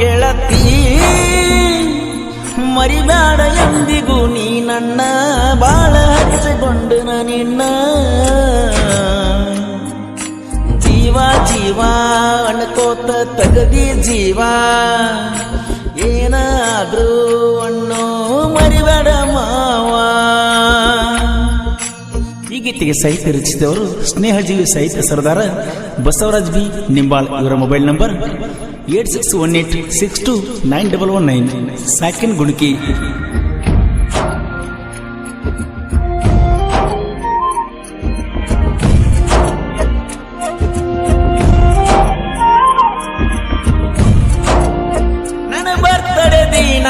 ಗೆಳತಿ ಮರಿಬೇಡ ಎಂದಿಗೂ ನೀ ನನ್ನ ಬಾಳ ಹಚ್ಚಿಕೊಂಡು ನಿನ್ನ ಜೀವ ಜೀವ ಅನ್ಕೋತ ತಗದಿ ಜೀವ ಏನಾದ್ರೂ ಅಣ್ಣೋ ಮರಿಬೇಡ ಮಾವ. ಈ ಗೀತೆಗೆ ಸಾಹಿತ್ಯ ರಚಿಸಿದವರು ಸ್ನೇಹಜೀವಿ ಸಾಹಿತ್ಯ ಸರ್ದಾರ ಬಸವರಾಜ್ ಬಿ ನಿಂಬಾಳ್. ಇವರ ಮೊಬೈಲ್ ನಂಬರ್ 8618629119 ಸಾಕಿನ್ ಗುಣಕಿ. ನನ್ನ ಬರ್ತಡೆ ದಿನ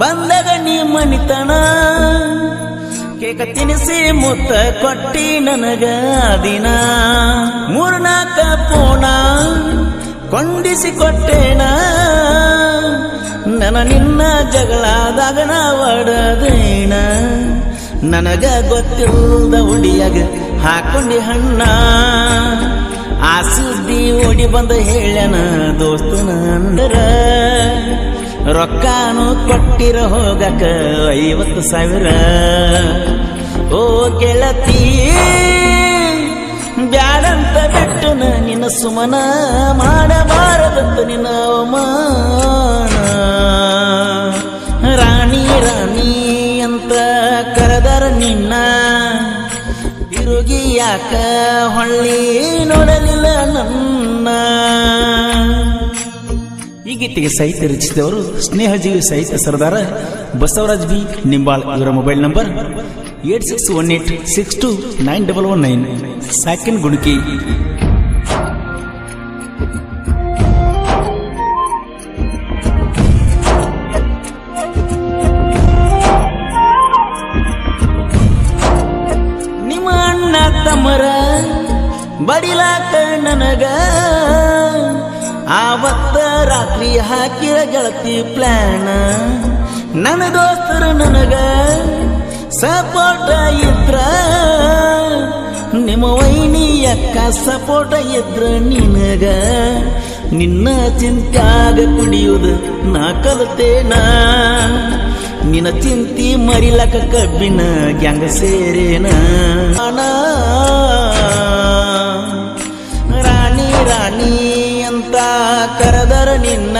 ಬಂದಾಗ ನೀ ಮನಿತನ ಕೇಕ ತಿನಿಸಿ ಮುತ್ತ ಕೊಟ್ಟಿ ನನಗ ದಿನ 3-4 ಪೋಣ ಕೊಂಡಿಸಿ ಕೊಟ್ಟೇನ ನನ್ನ ನಿನ್ನ ಜಗಳಾದಾಗ ಒಡದೇನ ನನಗ ಗೊತ್ತಿಲ್ಲದ ಉಡಿಯಾಗ ಹಾಕೊಂಡಿ ಹಣ್ಣ ಆ ಸುದ್ದಿ ಓಡಿ ಬಂದ ಹೇಳನ ದೋಸ್ತನ ಅಂದರ ರೊಕ್ಕಾನು ಕೊಟ್ಟಿರ ಹೋಗಕ 50,000. ಓ ಗೆಳತಿ ಬ್ಯಾಡಂತ ಬಿಟ್ಟನ ನಿನ್ನ ಸುಮನ ಮಾಡಬಾರದಂತ ನಿನ್ನ ಅವಮಾನ. ರಾಣಿ ರಾಣಿ ಅಂತ ಕರೆದರ ನಿನ್ನ ತಿರುಗಿ ಯಾಕ ಹೊಳ್ಳಿ ನೋಡಲಿಲ್ಲ ನನ್ನ. ಈ ಗೀತೆಗೆ ಸಾಹಿತ್ಯ ರಚಿಸಿದವರು ಸ್ನೇಹಜೀವಿ ಸಾಹಿತ್ಯ ಸರ್ದಾರ ಬಸವರಾಜ್ ಬಿ ನಿಂಬಾಳ್. ಇವರ ಮೊಬೈಲ್ ನಂಬರ್ 8618629119 ಸಾಕಿನ್ ಗುಣಕಿ. ನಿಮ್ಮ ಅಣ್ಣ ತಮ್ಮರ ಬಡಿಲಾಕ ನನಗ ಆವತ್ತ ರಾತ್ರಿ ಹಾಕಿರ ಗೆಳತಿ ಪ್ಲಾನ. ನನ್ನ ದೋಸ್ತರು ನನಗ ಸಪೋರ್ಟ ಇದ್ರ ನಿಮ್ಮ ವೈನಿ ಅಕ್ಕ ಸಪೋರ್ಟ ಇದ್ರ ನಿನಗ ನಿನ್ನ ಚಿಂತ್ಯಾಗ ಕುಡಿಯುವುದು ನಾ ಕಲಿತೇನ. ನಿನ್ನ ಚಿಂತಿ ಮರಿಲಕ ಕಬ್ಬಿನ ಗ್ಯಾಂಗ ಸೇರೇನ. ರಾಣಿ ರಾಣಿ ಅಂತ ಕರೆದರ ನಿನ್ನ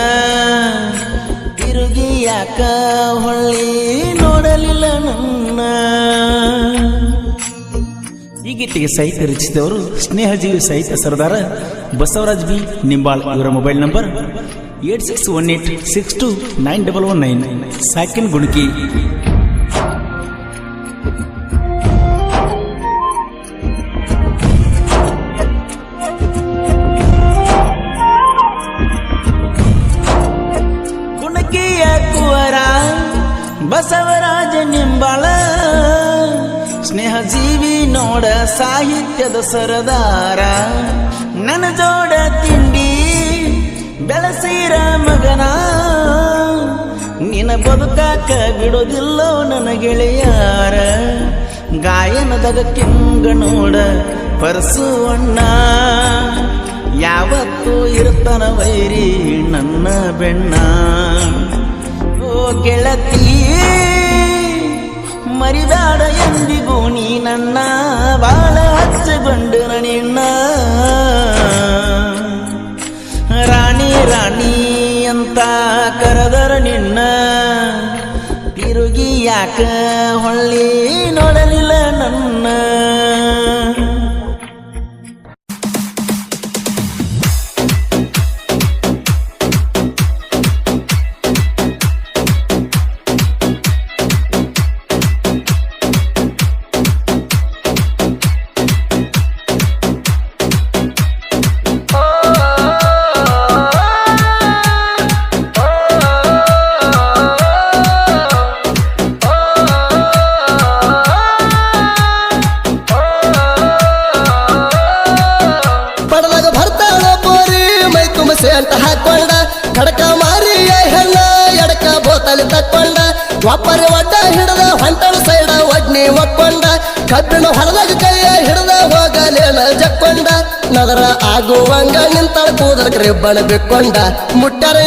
ತಿರುಗಿ ಯಾಕ ಹೊಳ್ಳಿ ನೋಡಲಿಲ್ಲ ನನ್ನ. ಈ ಗೀತೆಗೆ ಸಾಹಿತ್ಯ ರಚಿಸಿದವರು ಸ್ನೇಹಜೀವಿ ಸಾಹಿತ್ಯ ಸರ್ದಾರ ಬಸವರಾಜ್ ಬಿ ನಿಂಬಾಳ್. ಇವರ ಮೊಬೈಲ್ ನಂಬರ್ 8618629119 ಸಾಕಿನ್ ಗುಣಕಿ. ಗುಣಕಿಯ ಕುವರ ಬಸವರಾಜ ನಿಂಬಾಳ ಸ್ನೇಹ ಜೀವಿ ನೋಡ ಸಾಹಿತ್ಯದ ಸರದಾರ. ನನ್ನ ಜೋಡ ತಿಂಡಿ ಬೆಳಸಿರ ಮಗನ ನಿನ್ನ ಬದುಕಾಕ ಬಿಡೋದಿಲ್ಲೋ ನನ್ನ ಗೆಳೆಯಾರ. ಗಾಯನದಾಗ ಕಿಂಗ ನೋಡ ಪರಸುವಣ್ಣ ಯಾವತ್ತೂ ಇರ್ತಾನ ವೈರಿ ನನ್ನ ಬೆಣ್ಣ. ಓ ಗೆಳತಿ ಮರಿದಾಡ ಎಂದಿಗೂ ನೀ ನನ್ನ ಬಾಳ ಹಚ್ಚಗೊಂಡು ನಿನ್ನ. ರಾಣಿ ರಾಣಿ ಅಂತ ಕರೆದರ ನಿನ್ನ ತಿರುಗಿ ಯಾಕ ಹೊಳ್ಳಿ ನೋಡಲಿಲ್ಲ ನನ್ನ. ಅಂತ ಹಾಕೊಂಡ ಕಡಕ ಮಾರಿಯ ಹೆಣ್ಣ ಎಡಕ ಬೋತಲಿ ತಕ್ಕೊಂಡ ಒಪ್ಪರಿ ಒಡ್ಡ ಹಿಡದ ಹೊಂಟಳ ಸೈಡ ಒಡ್ನಿ ಒಕ್ಕೊಂಡ ಕಬ್ಬಿಣ ಹೊರದಾಗ ಕೈಯ ಹಿಡದ ಹೋಗಲೇನ ಜಕ್ಕೊಂಡ ನದ ಹೋದರ ಆಗುವಂಗ ನಿಂತಳ ಕೂದಲಕ್ಕೆ ರಿಬ್ಬಣ ಬಿಕ್ಕೊಂಡ ಮುಟ್ಟಾರ